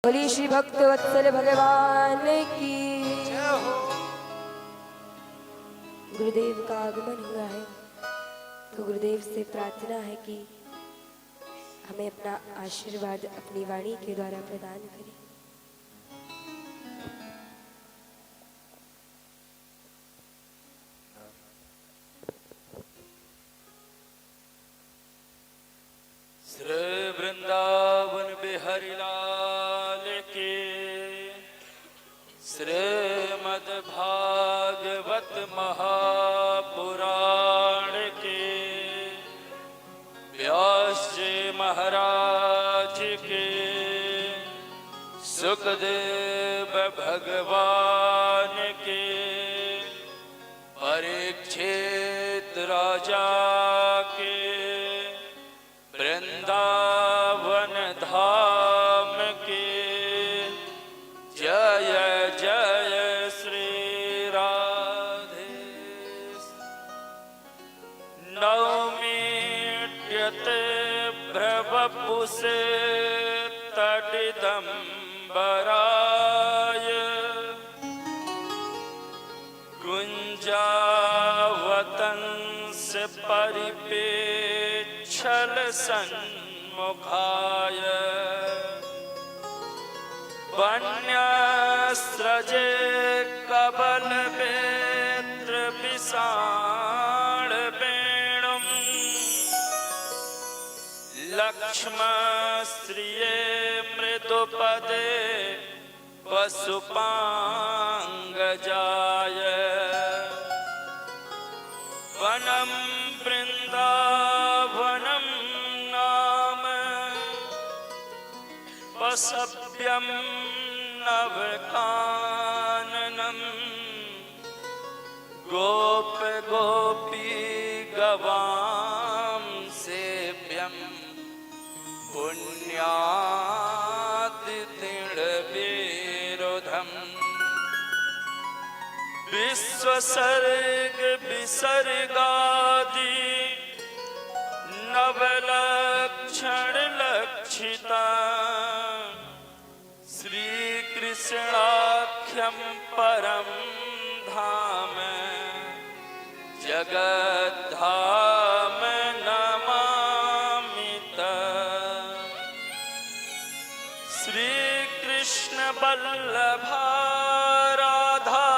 बोली श्री भक्त वत्सल भगवान की। गुरुदेव का आगमन हुआ है तो गुरुदेव से प्रार्थना है कि हमें अपना आशीर्वाद अपनी वाणी के द्वारा प्रदान करें। श्री वृंदावन बिहारी लाल के श्रीमद् भागवत महापुराण के व्यास जी महाराज के सुखदेव भगवान के परीक्षित राजा के वृंदावन धाम के जय जय श्री राधे। नवमीट्यते भ्रवपुषे तडिदम्बराय कुञ्जावतंस परिपेक्षल सन्मुखाय वन्यस्रजे कबलवेत्र विषाण वेणुं लक्ष्मश्रिये मृदुपदे पशुपाङ्गजाय वनं वृन्दावनं नाम पशव्यं नवकाननं गोप गोपी गवां सेव्यं पुण्यातिथिर्विरुधम् विश्वसर्ग विसर्गादि नवलक्षण लक्षिता श्रीकृष्णाख्यं परं धाम जगद्धाम नमामि तत्। श्रीकृष्ण वल्लभा राधा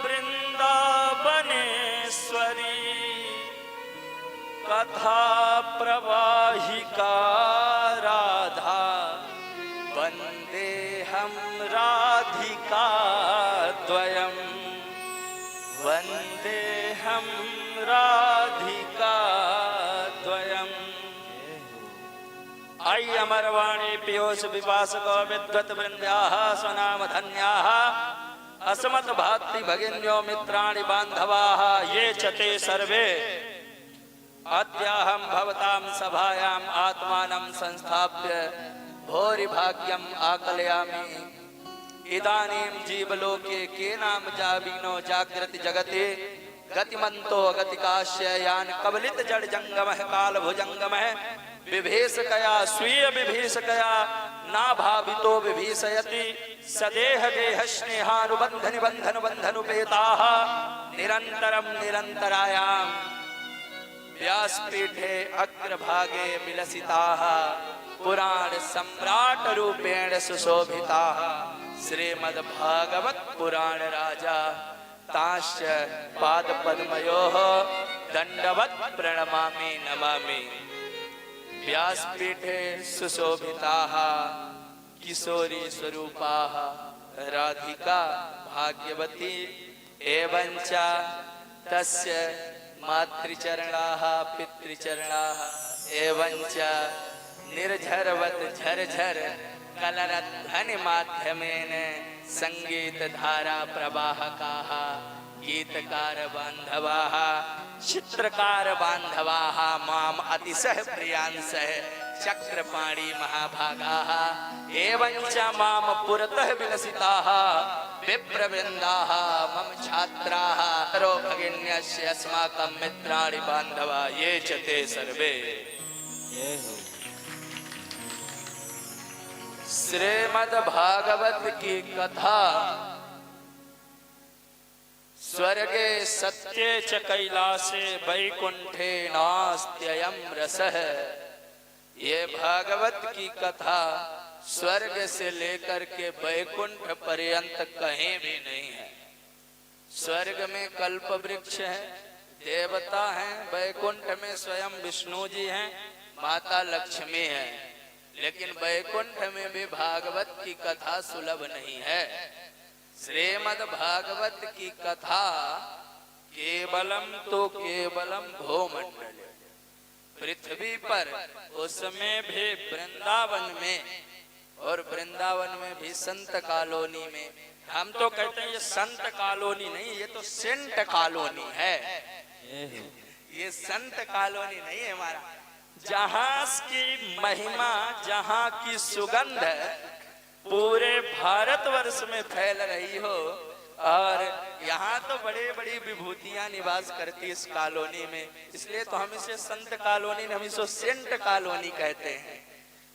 वृंदावनेश्वरी कथा प्रवाहिका राधा वंदेहं राधिका द्वयं वंदेहं राधिका द्वयम्। आई अमरवाणी पीयूष विपासक विद्वत् वृंद्याः स्वनाम धन्याः अस्मत् भाति भगिन्यो मित्राणि बान्धवाः ये च ते सर्वे अद्याहं भवतां सभायाम् आत्मानं संस्थाप्य भोरि भाग्यम् आकलयामि। इदानीं जीवलोके केनाम जाविनो जागृति जगते गतिमन्तो गतिकाश्य यान कबलित जड़ जंगमः काल भुजंगमः विभीषकया स्वीय विभीषकया ना भावितो विभीषयति सदेह गेह स्नेहानुबंध निबंधन बंधनुपेताः निरंतरं निरंतरायां व्यासपीठे अग्रभागे विलसिताः पुराण सम्राट रूपेण सुशोभिताः श्रीमद् भागवत पुराण राजा ताश्च पादपद्मयोः दंडवत् प्रणमामि नमामि। व्यासपीठे सुशोभिताः किशोरी स्वरूपाः राधिका भाग्यवती एवंच तस्य मातृचरणाः पितृचरणाः एवंच निर्झरवत् झरझर कलरध्वनि माध्यमेन संगीत धारा प्रवाहकाः गीतकार बांधवाः चित्रकार बांधवाः माम अतिशय प्रियांसः चक्रपाणी महाभागाः एवंच माम पुरतः विलसिताः विप्रवृन्दाः मम छात्राः रो भगिन्यस्य अस्माकं मित्राणि बांधवा ये च ते सर्वे। श्रीमद् भागवत की कथा स्वर्गे सत्ये च कैलासे वैकुंठे नास्त्ययं रसः। ये भागवत की कथा स्वर्ग से लेकर के वैकुंठ पर्यंत कहीं भी नहीं है। स्वर्ग में कल्प वृक्ष है, देवता हैं, वैकुंठ में स्वयं विष्णु जी हैं, माता लक्ष्मी है, लेकिन वैकुंठ में भी भागवत की कथा सुलभ नहीं है। श्रीमद् भागवत की कथा केवलम तो केवलम भूमंडल, पृथ्वी पर, उसमें भी वृंदावन में, और वृंदावन में भी संत कॉलोनी में। हम तो कहते हैं ये संत कॉलोनी नहीं, ये तो सेंट कॉलोनी है। ये संत कॉलोनी नहीं है हमारा। जहां की महिमा, जहां की सुगंध पूरे भारतवर्ष में फैल रही हो, और यहाँ तो बड़े बड़ी विभूतियां निवास करती इस कॉलोनी में, इसलिए तो हम इसे संत कॉलोनी, हम इसे सेंट कॉलोनी कहते हैं।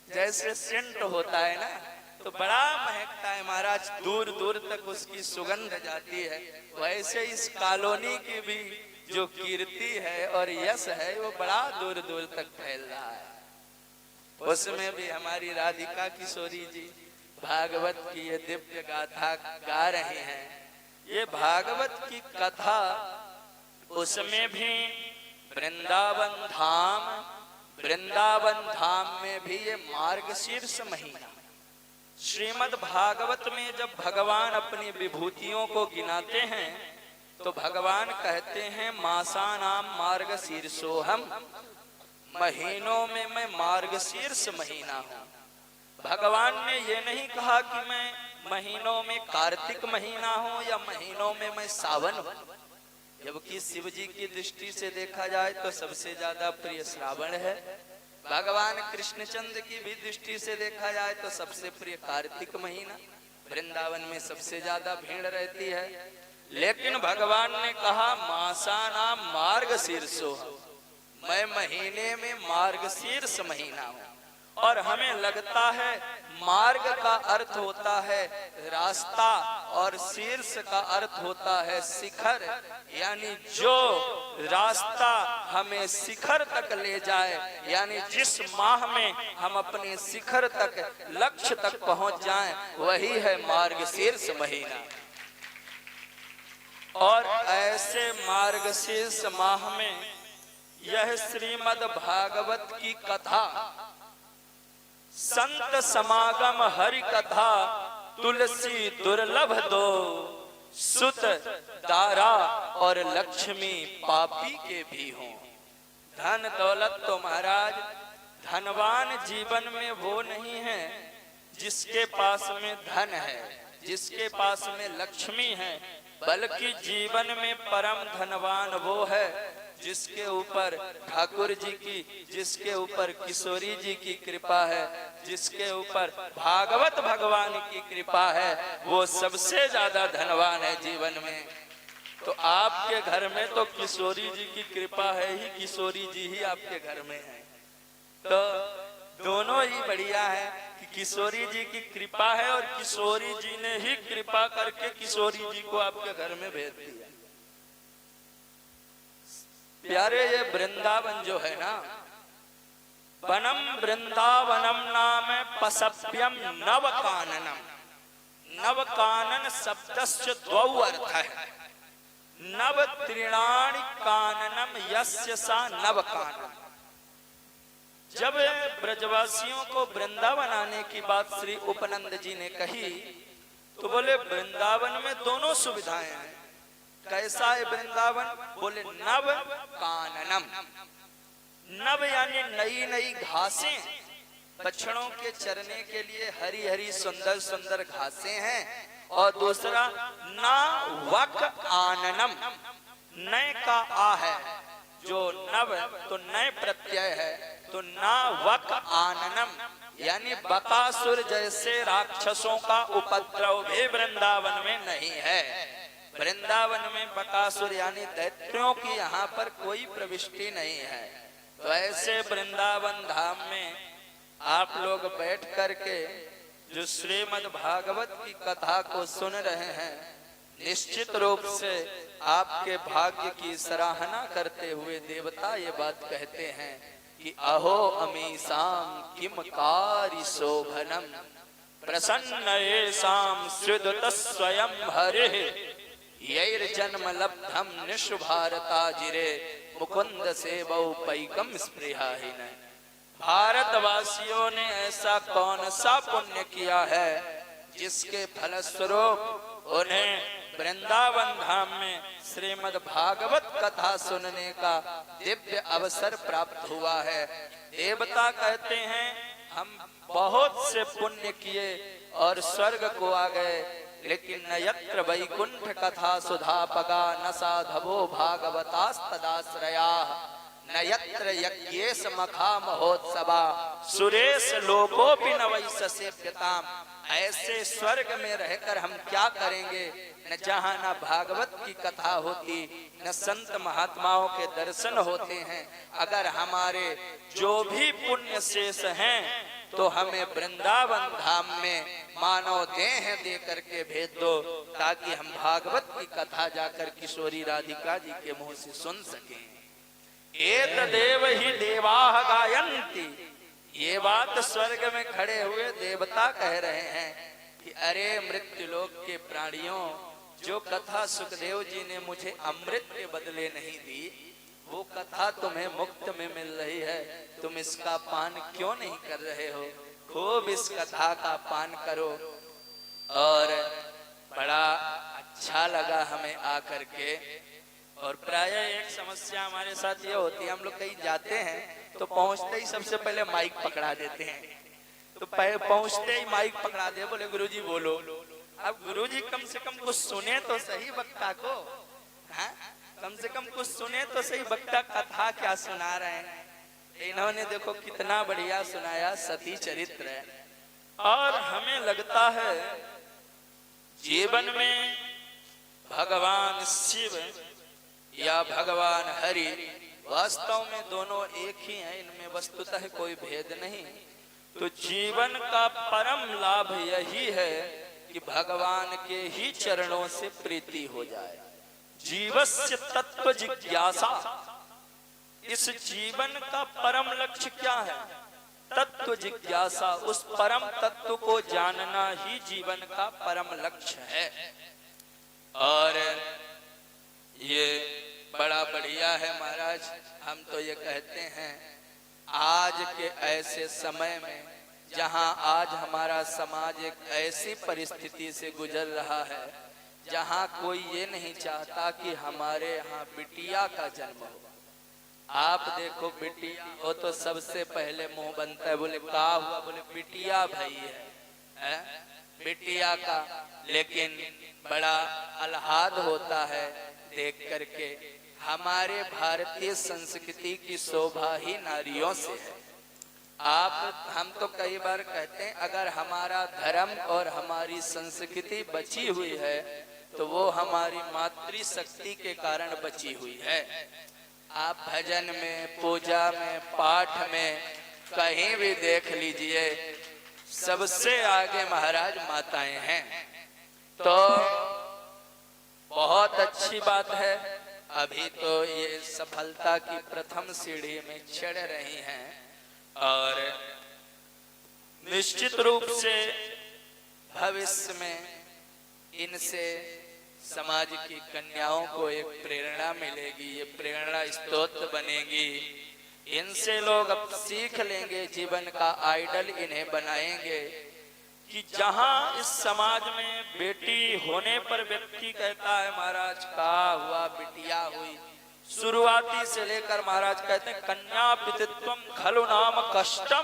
जैसे सेंट होता है ना, तो बड़ा महकता है महाराज, दूर दूर तक उसकी सुगंध जाती है, वैसे इस कॉलोनी की भी जो कीर्ति है और यश है वो बड़ा दूर दूर तक फैल रहा है। उसमें भी हमारी राधिका किशोरी जी भागवत की ये दिव्य गाथा गा रहे हैं। ये भागवत की कथा, उसमें भी वृंदावन धाम, वृंदावन धाम में भी ये मार्गशीर्ष महीना, श्रीमद् भागवत में जब भगवान अपनी विभूतियों को गिनाते हैं तो भगवान कहते हैं मासानाम मार्गशीर्षोहम, महीनों में मैं मार्गशीर्ष महीना हूँ। भगवान ने ये नहीं कहा कि मैं महीनों में कार्तिक महीना हूँ या महीनों में मैं सावन हूँ, जबकि शिव जी की दृष्टि से देखा जाए तो सबसे ज्यादा प्रिय श्रावण है। भगवान कृष्णचंद्र की भी दृष्टि से देखा जाए तो सबसे प्रिय कार्तिक महीना, वृंदावन में सबसे ज्यादा भीड़ रहती है। लेकिन भगवान ने कहा मासानाम मार्गशीर्षो, मैं महीने में मार्गशीर्ष महीना हूँ। और हमें लगता है मार्ग का अर्थ होता है रास्ता और शीर्ष का अर्थ होता है शिखर, यानी जो रास्ता हमें शिखर तक ले जाए, यानी जिस माह में हम अपने शिखर तक, लक्ष्य तक पहुंच जाएं, वही है मार्गशीर्ष महीना। और ऐसे मार्गशीर्ष माह में यह श्रीमद् भागवत की कथा, संत समागम हरि कथा, तुलसी दुर्लभ दो, सुत दारा और लक्ष्मी पापी के भी हों। धन दौलत तो महाराज, धनवान जीवन में वो नहीं है जिसके पास में धन है, जिसके पास में लक्ष्मी है, बल्कि जीवन में परम धनवान वो है जिसके ऊपर ठाकुर जी की, जिसके ऊपर किशोरी जी की कृपा है, जिसके ऊपर भागवत भगवान की कृपा है, वो सबसे ज्यादा धनवान है जीवन में। तो आपके घर में तो किशोरी जी की कृपा है ही, किशोरी जी ही आपके घर में है, तो दोनों ही बढ़िया है कि किशोरी जी की कृपा है और किशोरी जी ने ही कृपा करके किशोरी जी को आपके घर में भेज दिया। प्यारे, ये वृंदावन जो है ना, वनम वृंदावनम नाम पसप्यम नव काननम। नव कानन शब्दस्य द्वौ अर्थ है। नव त्रिणानि काननम यस्य सा नव कानन। जब ब्रजवासियों को वृंदावन आने की बात श्री उपनंद जी ने कही तो बोले वृंदावन में दोनों सुविधाएं हैं। कैसा है वृंदावन? बोले नव काननम। नव यानी नई नई घासें, बछड़ों के चरने के लिए हरी हरी सुंदर सुंदर घासें हैं। और दूसरा ना वक आननम, नए का आ है, जो नव तो नए प्रत्यय है, तो ना वक आननम यानी बकासुर जैसे राक्षसों का उपद्रव भी वृंदावन में नहीं है। वृंदावन में बकासुर यानी दैत्यों की यहाँ पर कोई प्रविष्टि नहीं है। तो ऐसे वृंदावन धाम में आप लोग बैठ करके जो श्रीमद् भागवत की कथा को सुन रहे हैं, निश्चित रूप से आपके भाग्य की सराहना करते हुए देवता ये बात कहते हैं कि अहो अमीसाम किम कारी शोभनम प्रसन्न येषां श्रुत स्वयं हरिः यैर्जन्म लब्धम निशुभारताजिरे मुकुंद सेवौ पैकम स्पृहाहीन। भारतवासियों ने ऐसा कौन सा पुण्य किया है जिसके फलस्वरूप उन्हें वृंदावन धाम में श्रीमद् भागवत कथा सुनने का दिव्य अवसर प्राप्त हुआ है। देवता कहते हैं हम बहुत से पुण्य किए और स्वर्ग को आ गए, लेकिन न यत्र वैकुंठ कथा सुधापगा न साधवो भागवतास्तदाश्रया न यत्र यज्ञेश मखा महोत्सवा सुरेश लोकोपि न वैसस्यताम। ऐसे स्वर्ग में रहकर हम क्या करेंगे, न जहाँ न भागवत की कथा होती, न संत महात्माओं के दर्शन होते हैं। अगर हमारे जो भी पुण्य शेष हैं तो हमें वृंदावन धाम में मानव देह दे करके भेज दो, ताकि हम भागवत की कथा जाकर किशोरी राधिका जी के मुंह से सुन सकें। एतदेव ही देवाः गायन्ति। ये बात स्वर्ग में खड़े हुए देवता कह रहे हैं कि अरे मृत्युलोक के प्राणियों, जो कथा सुखदेव जी ने मुझे अमृत के बदले नहीं दी, वो कथा तुम्हें मुफ्त में मिल रही है, तुम इसका पान क्यों नहीं कर रहे हो? खूब इस कथा का पान करो। और बड़ा अच्छा लगा हमें आकर के। और प्राय एक समस्या हमारे साथ ये होती है, हम लोग कहीं जाते हैं तो पहुंचते ही सबसे पहले माइक पकड़ा देते हैं। तो पहुंचते ही माइक पकड़ा दे, बोले गुरुजी बोलो। अब गुरुजी कम से कम कुछ सुने तो सही वक्ता को, हाँ? कम से कम कुछ सुने तो सही वक्ता कथा क्या सुना रहे हैं। इन्होंने देखो कितना बढ़िया सुनाया, सती चरित्र है। और हमें लगता है जीवन में भगवान शिव या भगवान हरि वास्तव में दोनों एक ही हैं, इनमें वस्तुतः कोई भेद नहीं। तो जीवन का परम लाभ यही है कि भगवान के ही चरणों से प्रीति हो जाए। जीवस्य तत्व जिज्ञासा। इस जीवन का परम लक्ष्य क्या है? तत्व जिज्ञासा। उस परम तत्व को जानना ही जीवन का परम लक्ष्य है। और ये बड़ा बढ़िया है महाराज। हम तो ये कहते हैं आज के ऐसे समय में जहां आज हमारा समाज एक ऐसी परिस्थिति से गुजर रहा है जहां कोई ये नहीं चाहता कि हमारे यहाँ बिटिया का जन्म हो। आप देखो बिटिया हो तो सबसे पहले मुंह बनता है, बोले क्या हुआ? बोले बिटिया भाई है, बिटिया का। लेकिन बड़ा आह्लाद होता है देख करके। हमारे भारतीय संस्कृति की शोभा ही नारियों से है। हम तो कई बार कहते हैं अगर हमारा धर्म और हमारी संस्कृति बची हुई है तो वो हमारी मातृशक्ति के कारण बची हुई है। आप भजन में, पूजा में, पाठ में कहीं भी देख लीजिए, सबसे आगे महाराज माताएं हैं। तो बहुत अच्छी बात है। अभी तो ये सफलता की प्रथम सीढ़ी में चढ़ रही हैं और निश्चित रूप से भविष्य में इनसे समाज की कन्याओं को एक प्रेरणा मिलेगी, ये प्रेरणा स्तोत्र बनेगी। इनसे लोग अब सीख लेंगे, जीवन का आइडल इन्हें बनाएंगे कि जहां इस समाज में बेटी होने पर व्यक्ति कहता है महाराज का हुआ, बिटिया हुई, शुरुआती से लेकर महाराज कहते हैं कन्या पितृत्वम खलु नाम कष्टम।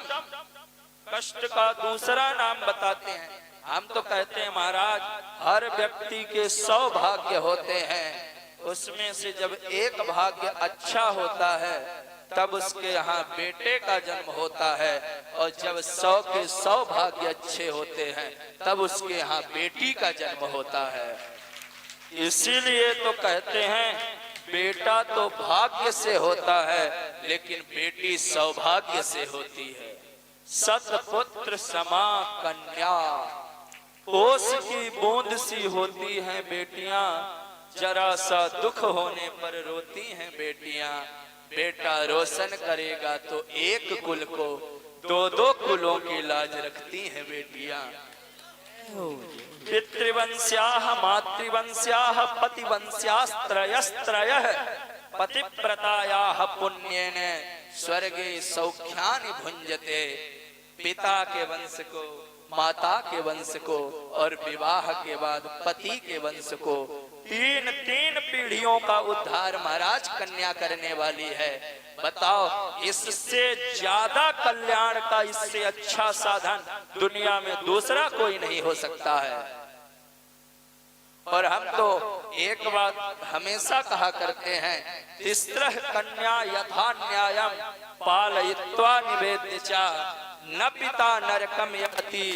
कष्ट का दूसरा नाम बताते हैं। हम तो कहते हैं महाराज हर व्यक्ति के 100 भाग्य होते हैं, उसमें से जब एक भाग्य अच्छा होता है तब उसके यहाँ बेटे का जन्म होता है, और जब 100 के 100 भाग्य अच्छे होते हैं तब उसके यहाँ बेटी का जन्म होता है। इसीलिए तो कहते हैं बेटा तो भाग्य से होता है लेकिन बेटी सौभाग्य से होती है। सतपुत्र समा कन्या। ओस की बूंद सी होती हैं बेटियां, जरा सा दुख होने पर रोती हैं बेटियां। बेटा रोशन करेगा तो एक कुल को, दो दो कुलों की लाज रखती हैं बेटियां। पितृवंश्याः मातृवंश्याः पतिवंश्यास्त्रयस्त्रयः, पतिव्रतायाः पुण्येन स्वर्गे सौख्यानि भुंजते। पिता के वंश को, माता के वंश को और विवाह के बाद पति के वंश को, तीन तीन पीढ़ियों का उद्धार महाराज कन्या करने वाली है। बताओ, इससे ज्यादा कल्याण का, इससे अच्छा साधन दुनिया में दूसरा कोई नहीं हो सकता है। और हम तो एक बात हमेशा कहा करते हैं, तिस्रः कन्या यथा न्यायम पालयित्वा निवेद्य च, न पिता नरकम यति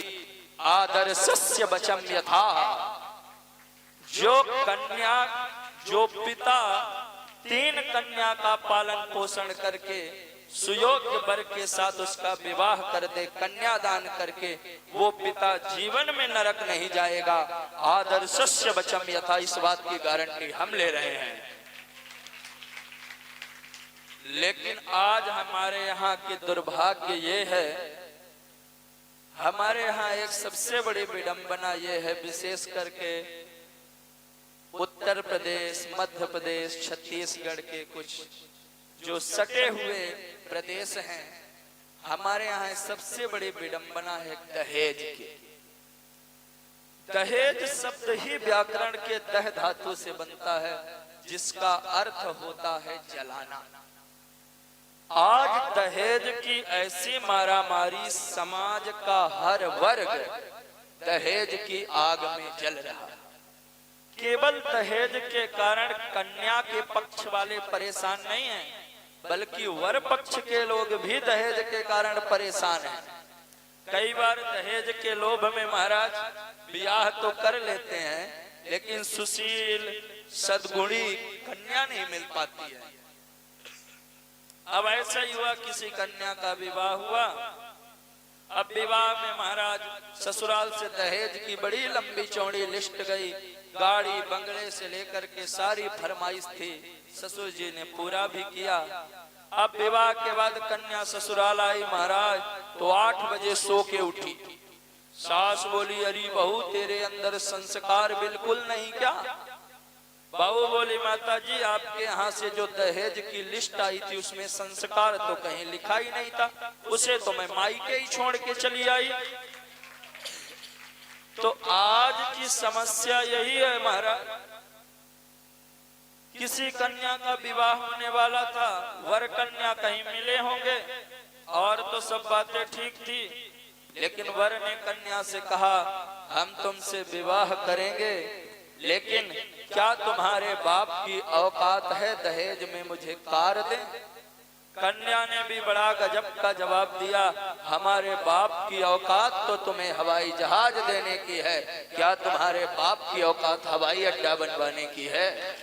आदर्शस्य बचम यथा। जो पिता तीन कन्या का पालन पोषण करके सुयोग्य वर के साथ उसका विवाह कर दे, कन्यादान करके, वो पिता जीवन में नरक नहीं जाएगा। आदर्शस्य बचम यथा, इस बात की गारंटी हम ले रहे हैं। लेकिन आज हमारे यहाँ की दुर्भाग्य ये है, हमारे यहाँ एक सबसे बड़ी विडंबना ये है, विशेष करके उत्तर प्रदेश, मध्य प्रदेश, छत्तीसगढ़ के कुछ जो सटे हुए प्रदेश हैं, हमारे यहाँ सबसे बड़ी विडंबना है दहेज की। दहेज शब्द ही व्याकरण के दह धातु से बनता है, जिसका अर्थ होता है जलाना। आज दहेज की ऐसी मारामारी, समाज का हर वर्ग दहेज की आग में जल रहा है। केवल दहेज के कारण कन्या के पक्ष वाले परेशान नहीं हैं, बल्कि वर पक्ष के लोग भी दहेज के कारण परेशान हैं। कई बार दहेज के लोभ में महाराज ब्याह तो कर लेते हैं, लेकिन सुशील सद्गुणी कन्या नहीं मिल पाती है। अब ऐसा ही हुआ, किसी कन्या का विवाह हुआ। अब विवाह में महाराज ससुराल से दहेज की बड़ी लंबी चौड़ी लिस्ट गई, गाड़ी बंगले से लेकर के सारी फरमाइश थी, ससुर जी ने पूरा भी किया। अब विवाह के बाद कन्या ससुराल आई महाराज, तो 8 बजे सो के उठी। सास बोली, अरे बहू तेरे अंदर संस्कार बिल्कुल नहीं क्या? बहू बोली, माता जी आपके यहाँ से जो दहेज की लिस्ट आई थी उसमें संस्कार तो कहीं लिखा ही नहीं था, उसे तो मैं मायके ही छोड़ के चली आई। तो आज की समस्या यही है महाराज, किसी कन्या का विवाह होने वाला था, वर कन्या कहीं मिले होंगे और तो सब बातें ठीक थी, लेकिन वर ने कन्या से कहा हम तुमसे विवाह करेंगे, लेकिन क्या तुम्हारे बाप की औकात है दहेज में मुझे कार दें? कन्या ने भी बड़ा गजब का जवाब दिया, हमारे बाप की औकात तो तुम्हें हवाई जहाज देने की है, क्या तुम्हारे बाप की औकात हवाई अड्डा बनवाने की है?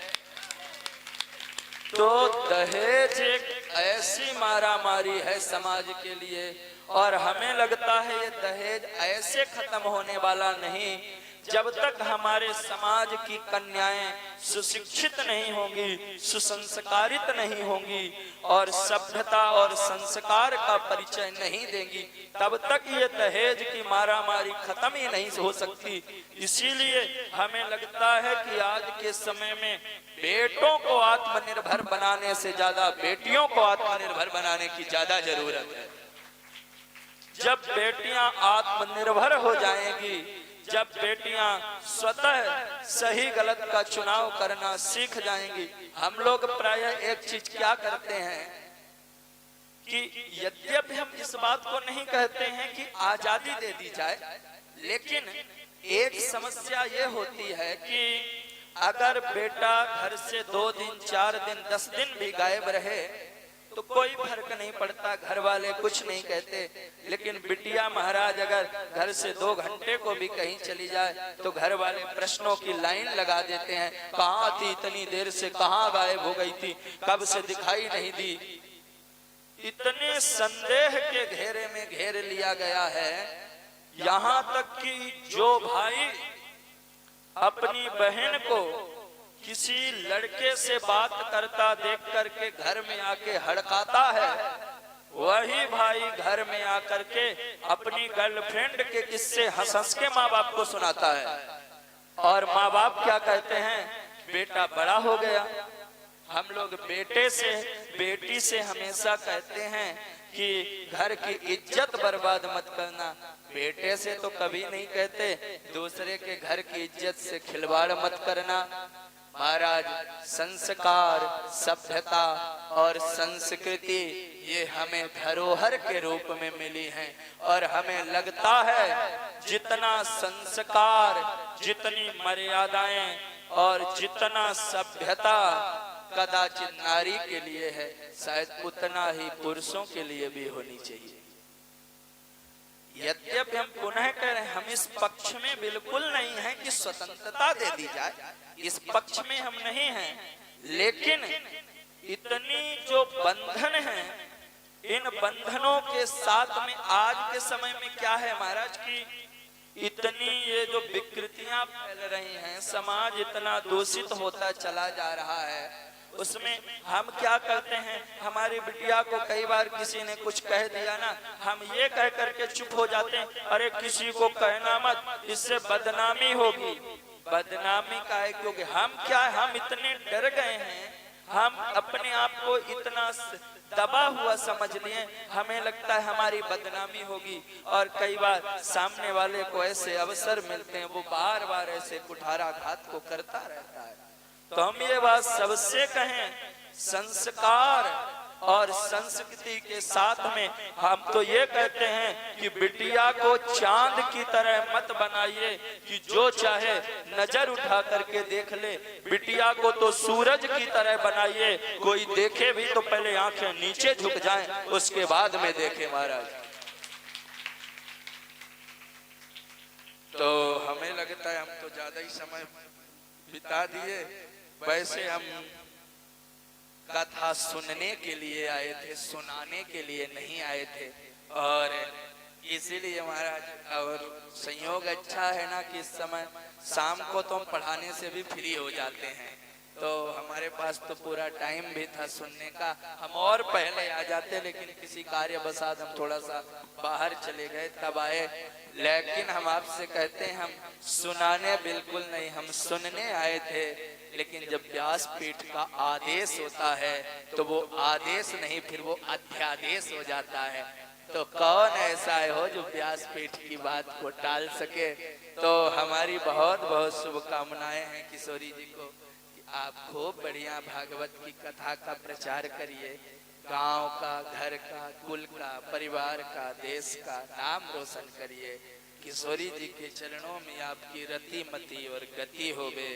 तो दहेज एक ऐसी मारामारी है समाज के लिए, और हमें लगता है ये दहेज ऐसे खत्म होने वाला नहीं जब तक हमारे समाज की कन्याएं सुशिक्षित नहीं होंगी, सुसंस्कारित नहीं होंगी और सभ्यता और संस्कार का परिचय नहीं देंगी, तब तक ये दहेज की मारामारी खत्म ही नहीं हो सकती। इसीलिए हमें लगता है कि आज के समय में बेटों को आत्मनिर्भर बनाने से ज्यादा बेटियों को आत्मनिर्भर बनाने की ज्यादा जरूरत है। जब बेटियां आत्मनिर्भर हो जाएंगी, जब बेटियां स्वतः सही गलत का चुनाव करना सीख जाएंगी। हम लोग प्रायः एक चीज क्या करते हैं कि यद्यपि हम इस बात को नहीं कहते हैं कि आजादी दे दी जाए, लेकिन एक समस्या ये होती है कि अगर बेटा घर से 2 दिन 4 दिन 10 दिन भी गायब रहे तो कोई फर्क नहीं पड़ता, घर वाले कुछ नहीं कहते। लेकिन बिटिया महाराज अगर घर से 2 घंटे को भी कहीं चली जाए तो घर वाले प्रश्नों की लाइन लगा देते हैं, कहाँ थी इतनी देर से, कहाँ गायब हो गई थी, कब से दिखाई नहीं दी। इतने संदेह के घेरे में घेर लिया गया है, यहाँ तक कि जो भाई अपनी बहन को किसी लड़के से बात करता देख करके घर में आके हड़काता है, वही भाई घर में आकर के अपनी गर्लफ्रेंड के किस्से हंस हंस के माँ बाप को सुनाता है। और माँ बाप क्या कहते हैं, बेटा बड़ा हो गया। हम लोग बेटे से बेटी से हमेशा कहते हैं कि घर की इज्जत बर्बाद मत करना, बेटे से तो कभी नहीं कहते दूसरे के घर की इज्जत से खिलवाड़ मत करना। महाराज, संस्कार, सभ्यता और संस्कृति ये हमें धरोहर के रूप में मिली हैं, और हमें लगता है जितना संस्कार, जितनी मर्यादाएं और जितना सभ्यता कदाचित नारी के लिए है, शायद उतना ही पुरुषों के लिए भी होनी चाहिए। यद्यपि हम पुनः कह रहे हैं, हम इस पक्ष में बिल्कुल नहीं है कि स्वतंत्रता दे दी जाए, इस पक्ष में हम नहीं हैं, लेकिन इतनी जो बंधन है, इन बंधनों के साथ में आज के समय में क्या है महाराज की इतनी ये जो विकृतियां फैल रही हैं, समाज इतना दूषित होता चला जा रहा है, उसमें हम क्या करते हैं, हमारी बिटिया को कई बार किसी ने कुछ कह दिया ना, हम ये कह करके चुप हो जाते हैं, अरे किसी को कहना मत, इससे बदनामी होगी। बदनामी का है क्योंकि हम क्या है, हम इतने डर गए हैं, हम अपने आप को इतना दबा हुआ समझ लिए, हमें लगता है हमारी बदनामी होगी। और कई बार सामने वाले को ऐसे अवसर मिलते हैं, वो बार बार ऐसे कुठाराघात को करता रहता है। तो हम ये बात सबसे कहें, संस्कार और संस्कृति के साथ में हम तो ये कहते हैं कि बिटिया को चांद की तरह मत बनाइए कि जो चाहे नजर उठा करके देख ले, बिटिया को तो सूरज की तरह बनाइए, कोई देखे भी तो पहले आंखें नीचे झुक जाएं, उसके बाद में देखे महाराज। तो हमें लगता है हम तो ज्यादा ही समय बिता दिए, वैसे हम कथा सुनने के लिए आए थे, सुनाने के लिए नहीं आए थे। और इसीलिए महाराज, और संयोग अच्छा है ना कि इस समय शाम को तो हम पढ़ाने से भी फ्री हो जाते हैं, तो हमारे पास तो पूरा टाइम भी था सुनने का। हम और पहले आ जाते, लेकिन किसी कार्य बसात हम थोड़ा सा बाहर चले गए, तब आए। लेकिन हम आपसे कहते हैं, हम सुनाने बिल्कुल नहीं, हम सुनने आए थे। लेकिन जब व्यासपीठ का आदेश होता है तो वो आदेश नहीं, फिर वो अध्यादेश हो जाता है। तो कौन ऐसा है हो जो व्यासपीठ की बात को टाल सके। तो हमारी बहुत बहुत शुभकामनाएं हैं किशोरी जी को कि आप खूब बढ़िया भागवत की कथा का प्रचार करिए, गांव का, घर का, कुल का, परिवार का, देश का नाम रोशन करिए। किशोरी जी के चरणों में आपकी रति मति और गति होवे।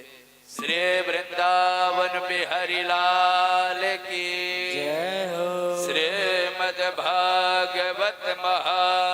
श्री वृंदावन बिहारी लाल की जय हो। श्रीमद् भागवत महा